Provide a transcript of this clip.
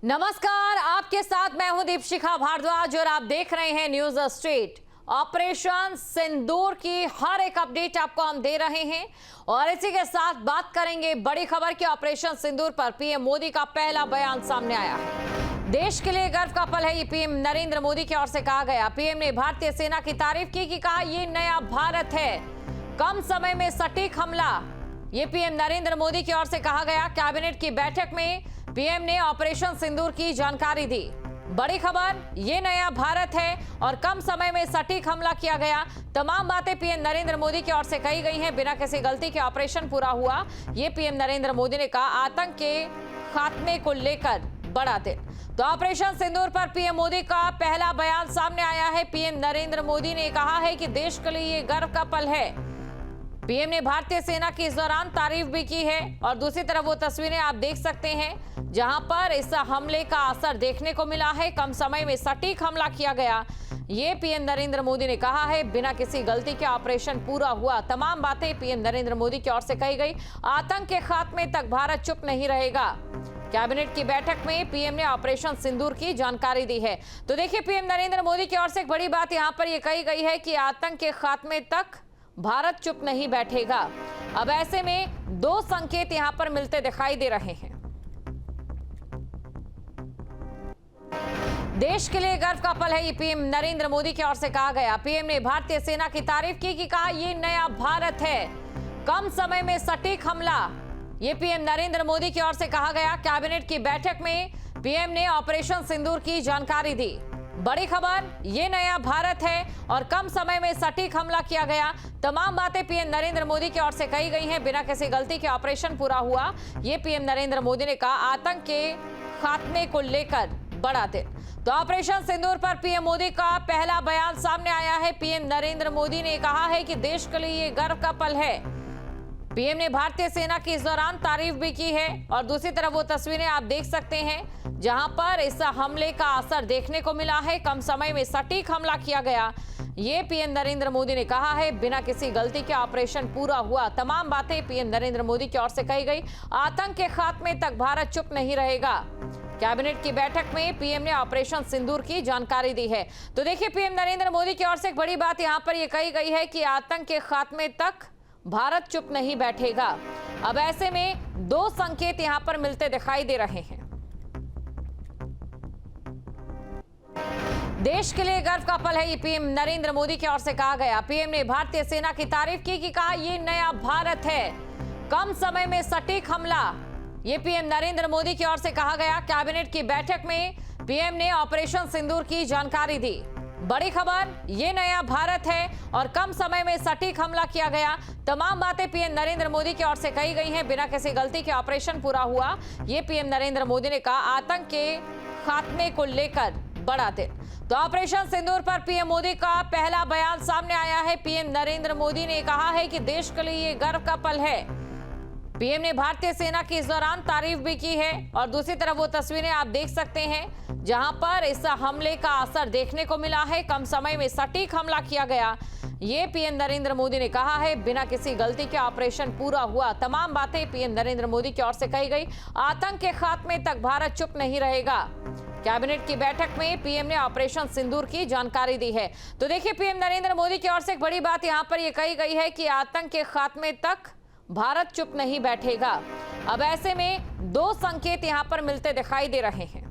नमस्कार, आपके साथ मैं हूं दीपशिखा भारद्वाज और आप देख रहे हैं न्यूज स्ट्रीट। ऑपरेशन सिंदूर की हर एक अपडेट आपको हम दे रहे हैं और इसी के साथ बात करेंगे बड़ी खबर की। ऑपरेशन सिंदूर पर पीएम मोदी का पहला बयान सामने आया है। देश के लिए गर्व का पल है, ये पीएम नरेंद्र मोदी की ओर से कहा गया। पीएम ने भारतीय सेना की तारीफ की कि कहा ये नया भारत है, कम समय में सटीक हमला। ये पीएम नरेंद्र मोदी की ओर से कहा गया। कैबिनेट की बैठक में पीएम ने ऑपरेशन सिंदूर की जानकारी दी। बड़ी खबर, ये नया भारत है और कम समय में सटीक हमला किया गया। तमाम बातें पीएम नरेंद्र मोदी की ओर से कही गई हैं। बिना किसी गलती के ऑपरेशन पूरा हुआ, ये पीएम नरेंद्र मोदी ने कहा। आतंक के खात्मे को लेकर बड़ा दिन। तो ऑपरेशन सिंदूर पर पीएम मोदी का पहला बयान सामने आया है। पीएम नरेंद्र मोदी ने कहा है कि देश के लिए ये गर्व का पल है। पीएम ने भारतीय सेना की इस दौरान तारीफ भी की है और दूसरी तरफ वो तस्वीरें आप देख सकते हैं जहां पर इस हमले का असर देखने को मिला है। कम समय में सटीक हमला किया गया, ये पीएम नरेंद्र मोदी ने कहा है। बिना किसी गलती के ऑपरेशन पूरा हुआ। तमाम बातें पीएम नरेंद्र मोदी की ओर से कही गई। आतंक के खात्मे तक भारत चुप नहीं रहेगा। कैबिनेट की बैठक में पीएम ने ऑपरेशन सिंदूर की जानकारी दी है। तो देखिए, पीएम नरेंद्र मोदी की ओर से एक बड़ी बात यहां पर यह कही गई है कि आतंक के खात्मे तक भारत चुप नहीं बैठेगा। अब ऐसे में दो संकेत यहां पर मिलते दिखाई दे रहे हैं। देश के लिए गर्व का पल है, ये पीएम नरेंद्र मोदी की ओर से कहा गया। पीएम ने भारतीय सेना की तारीफ की कि कहा ये नया भारत है, कम समय में सटीक हमला। ये पीएम नरेंद्र मोदी की ओर से कहा गया। कैबिनेट की बैठक में पीएम ने ऑपरेशन सिंदूर की जानकारी दी। बड़ी खबर, ये नया भारत है और कम समय में सटीक हमला किया गया। तमाम बातें पीएम नरेंद्र मोदी की ओर से कही गई हैं। बिना किसी गलती के ऑपरेशन पूरा हुआ, ये पीएम नरेंद्र मोदी ने कहा। आतंक के खात्मे को लेकर बड़ा दिन। तो ऑपरेशन सिंदूर पर पीएम मोदी का पहला बयान सामने आया है। पीएम नरेंद्र मोदी ने कहा है कि देश के लिए ये गर्व का पल है। पीएम ने भारतीय सेना की इस दौरान तारीफ भी की है और दूसरी तरफ वो तस्वीरें आप देख सकते हैं जहां पर इस हमले का असर देखने को मिला है। कम समय में सटीक हमला किया गया, ये पीएम नरेंद्र मोदी ने कहा है। बिना किसी गलती के ऑपरेशन पूरा हुआ। तमाम बातें पीएम नरेंद्र मोदी की ओर से कही गई। आतंक के खात्मे तक भारत चुप नहीं रहेगा। कैबिनेट की बैठक में पीएम ने ऑपरेशन सिंदूर की जानकारी दी है। तो देखिए, पीएम नरेंद्र मोदी की ओर से एक बड़ी बात यहां पर यह कही गई है कि आतंक के खात्मे तक भारत चुप नहीं बैठेगा। अब ऐसे में दो संकेत यहां पर मिलते दिखाई दे रहे हैं। देश के लिए गर्व का पल है, ये पीएम नरेंद्र मोदी की ओर से कहा गया। पीएम ने भारतीय सेना की तारीफ की कि कहा ये नया भारत है, कम समय में सटीक हमला। ये पीएम नरेंद्र मोदी की ओर से कहा गया। कैबिनेट की बैठक में पीएम ने ऑपरेशन सिंदूर की जानकारी दी। बड़ी खबर, ये नया भारत है और कम समय में सटीक हमला किया गया। तमाम बातें पीएम नरेंद्र मोदी की ओर से कही गई हैं। बिना किसी गलती के ऑपरेशन पूरा हुआ, ये पीएम नरेंद्र मोदी ने कहा। आतंक के खात्मे को लेकर बड़ा दिन। तो ऑपरेशन सिंदूर पर पीएम मोदी का पहला बयान सामने आया है। पीएम नरेंद्र मोदी ने कहा है कि देश के लिए ये गर्व का पल है। पीएम ने भारतीय सेना की इस दौरान तारीफ भी की है और दूसरी तरफ वो तस्वीरें आप देख सकते हैं जहां पर इस हमले का असर देखने को मिला है। कम समय में सटीक हमला किया गया, ये पीएम नरेंद्र मोदी ने कहा है। बिना किसी गलती के ऑपरेशन पूरा हुआ। तमाम बातें पीएम नरेंद्र मोदी की ओर से कही गई। आतंक के खात्मे तक भारत चुप नहीं रहेगा। कैबिनेट की बैठक में पीएम ने ऑपरेशन सिंदूर की जानकारी दी है। तो देखिए, पीएम नरेंद्र मोदी की ओर से एक बड़ी बात यहां पर यह कही गई है कि आतंक के खात्मे तक भारत चुप नहीं बैठेगा। अब ऐसे में दो संकेत यहां पर मिलते दिखाई दे रहे हैं।